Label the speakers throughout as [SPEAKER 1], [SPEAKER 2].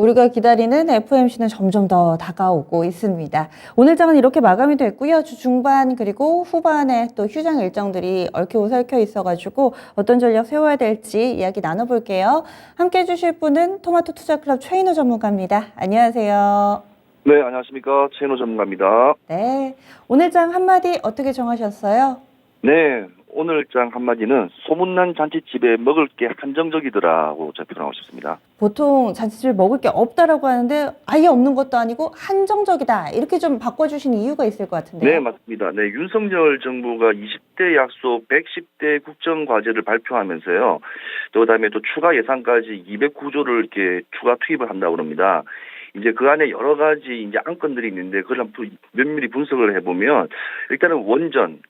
[SPEAKER 1] 우리가 기다리는 FOMC는 점점 더 다가오고 있습니다. 오늘 장은 이렇게 마감이 됐고요. 주 중반 그리고 후반에 또 휴장 일정들이 얽히고 설켜 있어가지고 어떤 전략 세워야 될지 이야기 나눠볼게요. 함께 해주실 분은 토마토 투자클럽 최인호 전문가입니다. 안녕하세요.
[SPEAKER 2] 네, 안녕하십니까. 최인호 전문가입니다.
[SPEAKER 1] 네, 오늘 장 한마디 어떻게 정하셨어요?
[SPEAKER 2] 네, 오늘 장 한마디는 소문난 잔치집에 먹을 게 한정적이더라고 제가 표현하고 싶습니다.
[SPEAKER 1] 보통 잔치집에 먹을 게 없다라고 하는데 아예 없는 것도 아니고 한정적이다. 이렇게 좀 바꿔주신 이유가 있을 것 같은데요.
[SPEAKER 2] 네, 맞습니다. 네, 윤석열 정부가 20대 약속 110대 국정과제를 발표하면서요. 또 그다음에 또 추가 예산까지 209조를 이렇게 추가 투입을 한다고 합니다. 이제 그 안에 여러 가지 이제 안건들이 있는데 그걸 한번 면밀히 분석을 해보면 일단은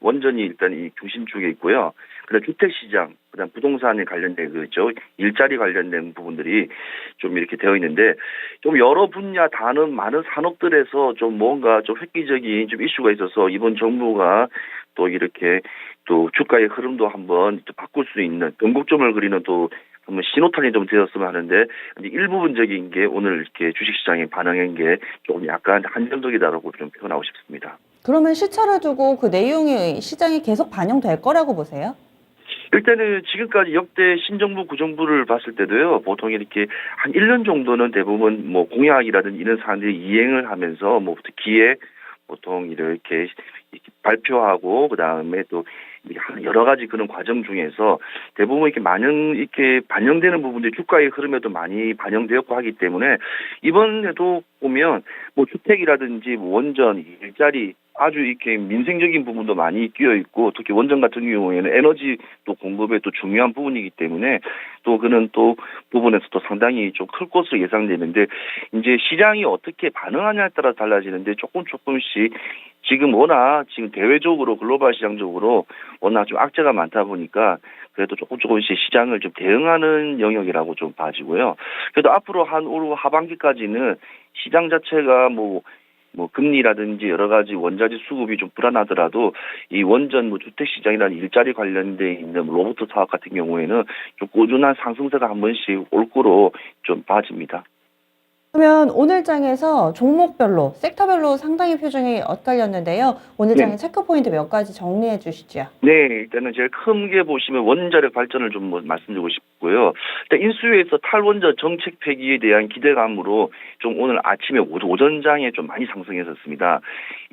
[SPEAKER 2] 원전이 일단 이 중심축에 있고요. 그다음 주택시장, 그다음 부동산에 관련된 그죠 일자리 관련된 부분들이 좀 이렇게 되어 있는데 좀 여러 분야 많은 산업들에서 좀 뭔가 좀 획기적인 좀 이슈가 있어서 이번 정부가 또 이렇게 또 주가의 흐름도 한번 또 바꿀 수 있는 변곡점을 그리는 또 한번 신호탄이 좀 되었으면 하는데 일부분적인 게 오늘 이렇게 주식시장에 반응한 게 조금 약간 한정적이다라고 좀 표현하고 싶습니다.
[SPEAKER 1] 그러면 시차를 두고 그 내용이 시장에 계속 반영될 거라고 보세요?
[SPEAKER 2] 일단은 지금까지 역대 신정부 구정부를 봤을 때도요, 보통 이렇게 한 1년 정도는 대부분 뭐 공약이라든지 이런 사안들이 이행을 하면서 뭐 기획, 보통 이렇게 발표하고 그다음에 또 여러 가지 그런 과정 중에서 대부분 이렇게 반영되는 부분들이 주가의 흐름에도 많이 반영되었고 하기 때문에 이번에도 보면 뭐 주택이라든지 뭐 원전, 일자리 아주 이렇게 민생적인 부분도 많이 끼어 있고 특히 원전 같은 경우에는 에너지 또 공급에 또 중요한 부분이기 때문에 또 그는 또 부분에서도 상당히 좀 클 것으로 예상되는데 이제 시장이 어떻게 반응하냐에 따라 달라지는데 조금씩 지금 워낙 지금 대외적으로 글로벌 시장적으로 워낙 좀 악재가 많다 보니까 그래도 조금씩 시장을 좀 대응하는 영역이라고 좀 봐지고요. 그래도 앞으로 한 올 하반기까지는 시장 자체가 뭐 금리라든지 여러 가지 원자재 수급이 좀 불안하더라도 이 원전 주택 시장이라는 일자리 관련돼 있는 로봇 사업 같은 경우에는 좀 꾸준한 상승세가 한 번씩 올 거로 좀 봐집니다.
[SPEAKER 1] 그러면 오늘 장에서 종목별로, 섹터별로 상당히 표정이 엇갈렸는데요. 오늘
[SPEAKER 2] 네.
[SPEAKER 1] 장의 체크 포인트 몇 가지 정리해 주시죠.
[SPEAKER 2] 네, 일단은 제일 큰 게 보시면 원자력 발전을 좀 말씀드리고 싶고요. 일단 인수위에서 탈원전 정책 폐기에 대한 기대감으로 좀 오늘 아침에 오전장에 좀 많이 상승했었습니다.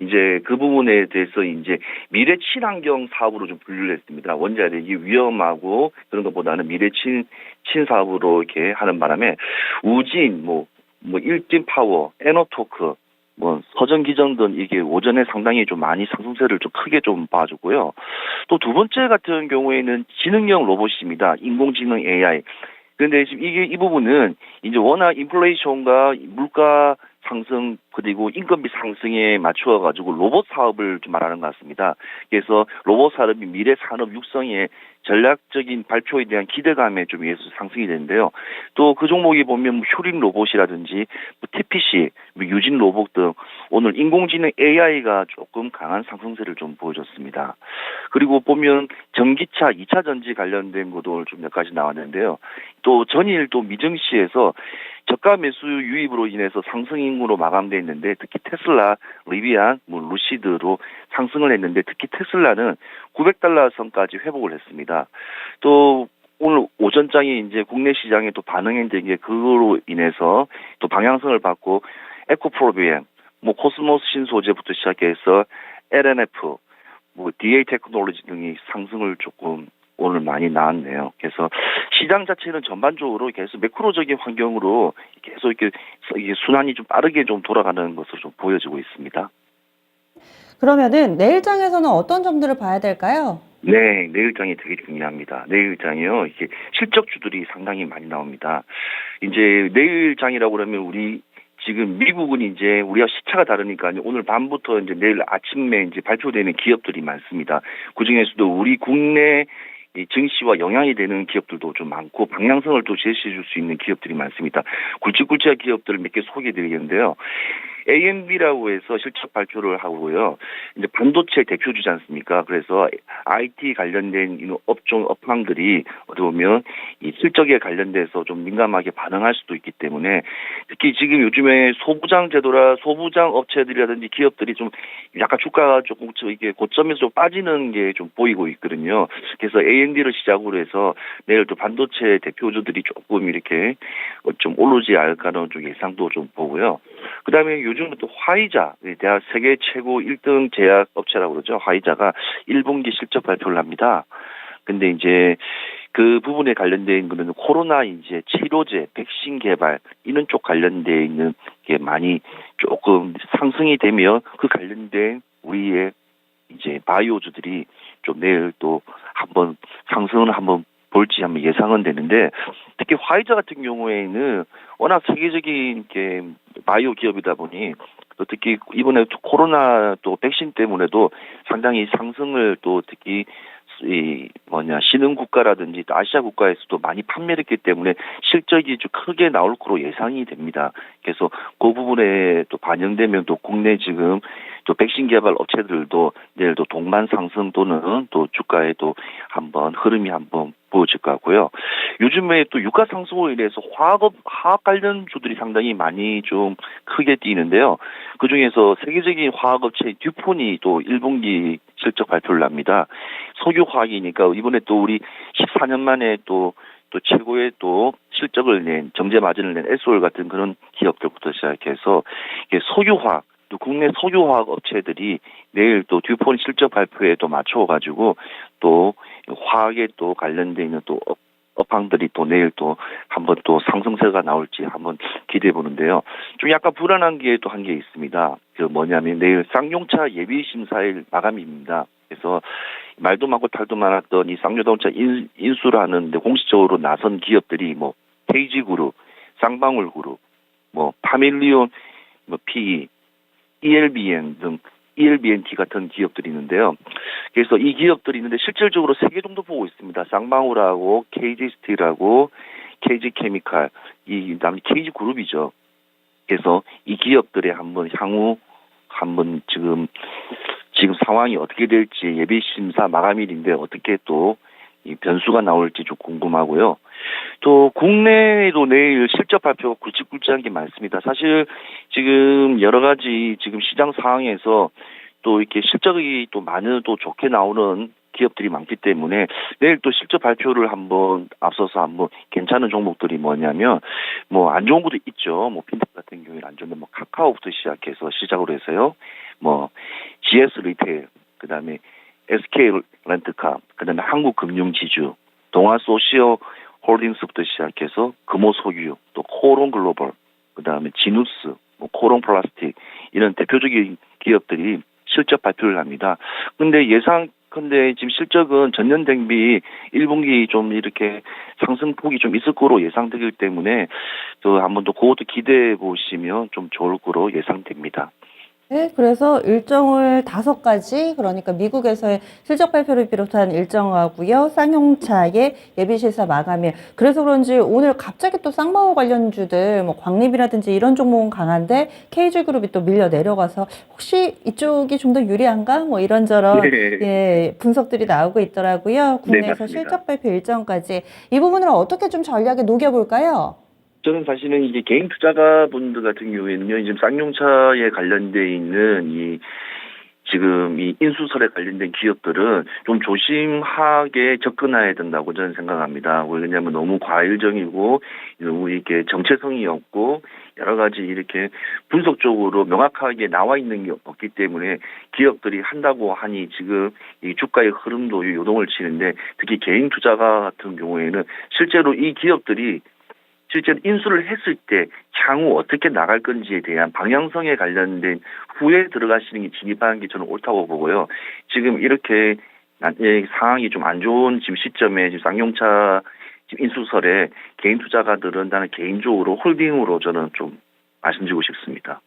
[SPEAKER 2] 이제 그 부분에 대해서 이제 미래 친환경 사업으로 좀 분류를 했습니다. 원자력이 위험하고 그런 것보다는 미래 친사업으로 이렇게 하는 바람에 우진, 일진 파워, 에너토크, 서전 기전 등 이게 오전에 상당히 좀 많이 상승세를 좀 크게 좀 봐주고요. 또 두 번째 같은 경우에는 지능형 로봇입니다. 인공지능 AI. 그런데 지금 이 부분은 이제 워낙 인플레이션과 물가 상승 그리고 인건비 상승에 맞추어 가지고 로봇 사업을 좀 말하는 것 같습니다. 그래서 로봇 산업이 미래 산업 육성의 전략적인 발표에 대한 기대감에 좀 의해서 상승이 되는데요. 또 그 종목이 보면 휴림 로봇이라든지 TPC, 유진 로봇 등 오늘 인공지능 AI가 조금 강한 상승세를 좀 보여줬습니다. 그리고 보면 전기차, 2차 전지 관련된 것도 좀 몇 가지 나왔는데요. 또 전일 또 미증시에서 저가 매수 유입으로 인해서 상승인으로 마감돼 있는데 특히 테슬라, 리비안, 루시드로 상승을 했는데 특히 테슬라는 900달러 선까지 회복을 했습니다. 또 오늘 오전장에 이제 국내 시장에 또 반응이 된 게 그거로 인해서 또 방향성을 받고 에코프로비엠, 코스모스 신소재부터 시작해서 LNF, DA 테크놀로지 등이 상승을 조금 오늘 많이 나왔네요. 그래서 시장 자체는 전반적으로 계속 매크로적인 환경으로 계속 이게 순환이 좀 빠르게 좀 돌아가는 것으로 좀 보여지고 있습니다.
[SPEAKER 1] 그러면은 내일장에서는 어떤 점들을 봐야 될까요?
[SPEAKER 2] 네, 내일장이 되게 중요합니다. 내일장이요, 이게 실적주들이 상당히 많이 나옵니다. 이제 내일장이라고 그러면 우리 지금 미국은 이제 우리가 시차가 다르니까 오늘 밤부터 이제 내일 아침에 이제 발표되는 기업들이 많습니다. 그 중에서도 우리 국내 이 증시와 영향이 되는 기업들도 좀 많고 방향성을 또 제시해 줄 수 있는 기업들이 많습니다. 굵직굵직한 기업들을 몇 개 소개해 드리겠는데요. AMB라고 해서 실적 발표를 하고요. 이제 반도체 대표주지 않습니까? 그래서 IT 관련된 이 업종 업황들이 어떻게 보면 이 실적에 관련돼서 좀 민감하게 반응할 수도 있기 때문에 특히 지금 요즘에 소부장 제도라 소부장 업체들이라든지 기업들이 좀 약간 주가가 조금 이게 고점에서 좀 빠지는 게 좀 보이고 있거든요. 그래서 AMD를 시작으로 해서 내일 또 반도체 대표주들이 조금 이렇게 좀 오르지 않을까라는 좀 예상도 좀 보고요. 그다음에 요즘은 또 화이자, 대학 세계 최고 1등 제약 업체라고 그러죠. 화이자가 1분기 실적 발표를 합니다. 근데 이제 그 부분에 관련된 거는 코로나 이제 치료제, 백신 개발 이런 쪽 관련돼 있는 게 많이 조금 상승이 되면 그 관련된 우리의 이제 바이오주들이 좀 내일 또 한번 상승을 한번 볼지 한번 예상은 되는데 특히 화이자 같은 경우에는 워낙 세계적인 게 바이오 기업이다 보니 또 특히 이번에 코로나 또 백신 때문에도 상당히 상승을 또 특히 신흥 국가라든지 또 아시아 국가에서도 많이 판매를 했기 때문에 실적이 좀 크게 나올 거로 예상이 됩니다. 그래서 그 부분에 또 반영되면 또 국내 지금 또 백신 개발 업체들도 내일 또 동반 상승 또는 또 주가에 또 한번 흐름이 한번 보여질 것 같고요. 요즘에 또 유가 상승으로 인해서 화학 관련 주들이 상당히 많이 좀 크게 뛰는데요. 그 중에서 세계적인 화학업체 듀폰이 또 1분기 실적 발표를 합니다. 석유화학이니까 이번에 또 우리 14년 만에 또 최고의 또 실적을 낸 정제 마진을 낸 에스올 같은 그런 기업들부터 시작해서 이게 석유화학 또 국내 석유화학 업체들이 내일 또 듀폰 실적 발표에 또 맞춰가지고 또 화학에 또 관련돼 있는 또 업황들이 또 내일 또 한번 또 상승세가 나올지 한번 기대해 보는데요. 좀 약간 불안한 게 또 한 게 있습니다. 그 뭐냐면 내일 쌍용차 예비 심사일 마감입니다. 그래서 말도 많고 탈도 많았던 이 쌍용자동차 인수를 하는데 공식적으로 나선 기업들이 뭐 KG그룹, 쌍방울그룹, 뭐 파밀리온, 뭐 PE, ELBN 등 ELBNT 같은 기업들이 있는데요. 그래서 이 기업들이 있는데 실질적으로 3개 정도 보고 있습니다. 쌍방울하고 KG스틸하고 KG케미칼, 그다음에 KG그룹이죠. 그래서 이 기업들의 한번 향후 한번 지금 상황이 어떻게 될지 예비 심사 마감일인데 어떻게 또 이 변수가 나올지 좀 궁금하고요. 또 국내에도 내일 실적 발표가 굵직굵직한 게 많습니다. 사실 지금 여러 가지 지금 시장 상황에서 또 이렇게 실적이 또 많은 또 좋게 나오는 기업들이 많기 때문에 내일 또 실적 발표를 한번 앞서서 한번 괜찮은 종목들이 뭐냐면 뭐 안 좋은 것도 있죠. 뭐 핀텍 같은 경우에는 안 좋은데 뭐 카카오부터 시작해서 시작으로 해서요. 뭐 GS 리테일, 그다음에 SK 렌트카, 그다음에 한국금융지주, 동아소시오 홀딩스부터 시작해서 금호석유, 또 코롱 글로벌, 그다음에 지누스, 뭐 코롱 플라스틱 이런 대표적인 기업들이 실적 발표를 합니다. 근데 지금 실적은 전년 대비 1분기 좀 이렇게 상승폭이 좀 있을 거로 예상되기 때문에 또 한번 또 그것도 기대해 보시면 좀 좋을 거로 예상됩니다.
[SPEAKER 1] 네, 그래서 일정을 5가지, 그러니까 미국에서의 실적 발표를 비롯한 일정하고요. 쌍용차의 예비실사 마감일. 그래서 그런지 오늘 갑자기 또 쌍방울 관련주들, 뭐 광립이라든지 이런 종목은 강한데 KG그룹이 또 밀려 내려가서 혹시 이쪽이 좀 더 유리한가? 뭐 이런저런
[SPEAKER 2] 네.
[SPEAKER 1] 예, 분석들이 나오고 있더라고요.
[SPEAKER 2] 네,
[SPEAKER 1] 국내에서
[SPEAKER 2] 맞습니다.
[SPEAKER 1] 실적 발표 일정까지. 이 부분을 어떻게 좀 전략에 녹여볼까요?
[SPEAKER 2] 저는 사실은 이제 개인 투자가분들 같은 경우에는요, 지금 쌍용차에 관련돼 있는 지금 이 인수설에 관련된 기업들은 좀 조심하게 접근해야 된다고 저는 생각합니다. 왜냐하면 너무 과일적이고 너무 이렇게 정체성이 없고 여러 가지 이렇게 분석적으로 명확하게 나와 있는 게 없기 때문에 기업들이 한다고 하니 지금 이 주가의 흐름도 요동을 치는데 특히 개인 투자가 같은 경우에는 실제로 이 기업들이 실제로 인수를 했을 때 향후 어떻게 나갈 건지에 대한 방향성에 관련된 후에 들어가시는 게 진입하는 게 저는 옳다고 보고요. 지금 이렇게 상황이 좀 안 좋은 지금 시점에 지금 쌍용차 지금 인수설에 개인 투자가들은 나는 개인적으로 홀딩으로 저는 좀 말씀드리고 싶습니다.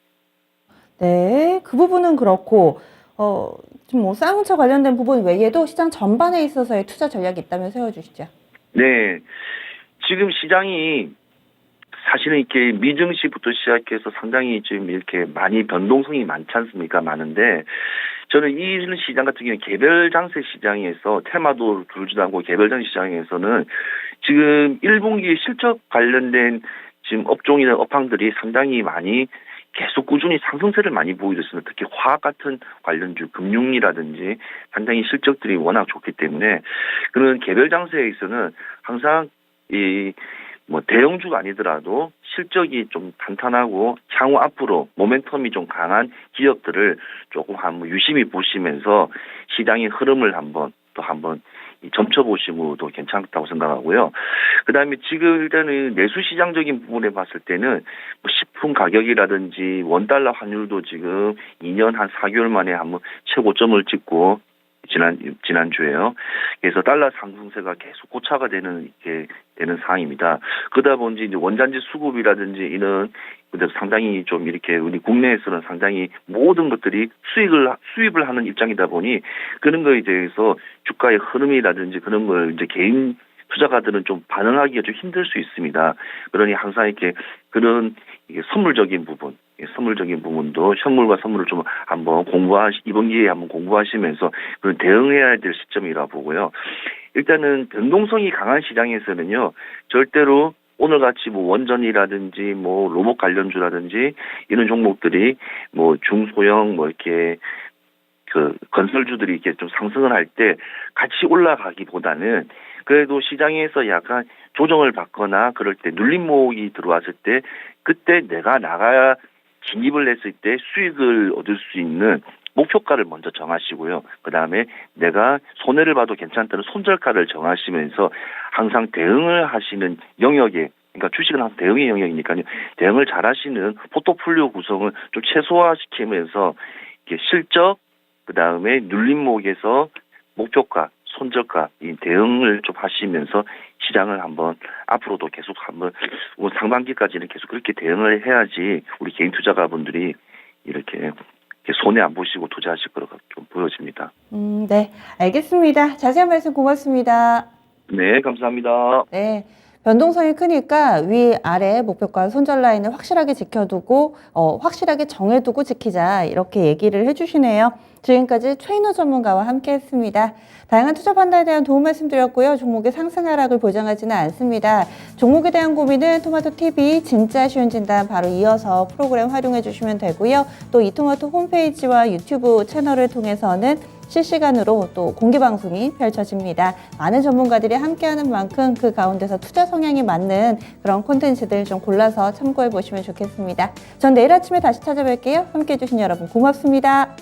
[SPEAKER 1] 네, 그 부분은 그렇고, 좀 뭐 쌍용차 관련된 부분 외에도 시장 전반에 있어서의 투자 전략이 있다면 세워주시죠.
[SPEAKER 2] 네. 지금 시장이 사실은 이렇게 미증시부터 시작해서 상당히 지금 이렇게 많이 변동성이 많지 않습니까? 많은데 저는 이 시장 같은 경우는 개별 장세 시장에서 테마도 두르지도 않고 개별 장세 시장에서는 지금 1분기 실적 관련된 지금 업종이나 업황들이 상당히 많이 계속 꾸준히 상승세를 많이 보이고 있습니다. 특히 화학 같은 관련주, 금융이라든지 상당히 실적들이 워낙 좋기 때문에 그런 개별 장세에서는 항상 뭐 대형주가 아니더라도 실적이 좀 탄탄하고 향후 앞으로 모멘텀이 좀 강한 기업들을 조금 한번 유심히 보시면서 시장의 흐름을 한번 점쳐보시고도 괜찮다고 생각하고요. 그 다음에 지금 일단은 내수 시장적인 부분에 봤을 때는 뭐 식품 가격이라든지 원달러 환율도 지금 2년 한 4개월 만에 한번 최고점을 찍고 지난주에요. 그래서 달러 상승세가 계속 고차가 되는 상황입니다. 그러다 보니 이제 원자재 수급이라든지 이런 상당히 좀 이렇게 우리 국내에서는 상당히 모든 것들이 수입을 하는 입장이다 보니 그런 거에 대해서 주가의 흐름이라든지 그런 걸 이제 개인 투자가들은 좀 반응하기가 좀 힘들 수 있습니다. 그러니 항상 이렇게 그런 선물적인 부분도 현물과 선물을 좀 한번 이번 기회에 한번 공부하시면서 그런 대응해야 될 시점이라 보고요. 일단은 변동성이 강한 시장에서는요, 절대로 오늘같이 뭐 원전이라든지 뭐 로봇 관련주라든지 이런 종목들이 뭐 중소형 뭐 이렇게 그 건설주들이 이렇게 좀 상승을 할 때 같이 올라가기보다는 그래도 시장에서 약간 조정을 받거나 그럴 때 눌림목이 들어왔을 때 그때 내가 나가 진입을 했을 때 수익을 얻을 수 있는 목표가를 먼저 정하시고요. 그 다음에 내가 손해를 봐도 괜찮다는 손절가를 정하시면서 항상 대응을 하시는 영역에, 그러니까 주식은 항상 대응의 영역이니까요. 대응을 잘 하시는 포트폴리오 구성을 좀 최소화시키면서 이렇게 실적, 그 다음에 눌림목에서 목표가, 손절가, 이 대응을 좀 하시면서 시장을 한번 앞으로도 계속 한번 상반기까지는 계속 그렇게 대응을 해야지 우리 개인 투자가분들이 이렇게 손해 안 보시고 투자하실 거라고 좀 보여집니다.
[SPEAKER 1] 네, 알겠습니다. 자세한 말씀 고맙습니다.
[SPEAKER 2] 네, 감사합니다.
[SPEAKER 1] 네. 변동성이 크니까 위, 아래 목표가 손절 라인을 확실하게 지켜두고 확실하게 정해두고 지키자 이렇게 얘기를 해주시네요. 지금까지 트레이너 전문가와 함께했습니다. 다양한 투자 판단에 대한 도움 말씀드렸고요. 종목의 상승 하락을 보장하지는 않습니다. 종목에 대한 고민은 토마토TV 진짜 쉬운 진단 바로 이어서 프로그램 활용해 주시면 되고요. 또 이토마토 홈페이지와 유튜브 채널을 통해서는 실시간으로 또 공개 방송이 펼쳐집니다. 많은 전문가들이 함께하는 만큼 그 가운데서 투자 성향이 맞는 그런 콘텐츠들 좀 골라서 참고해 보시면 좋겠습니다. 전 내일 아침에 다시 찾아뵐게요. 함께해 주신 여러분 고맙습니다.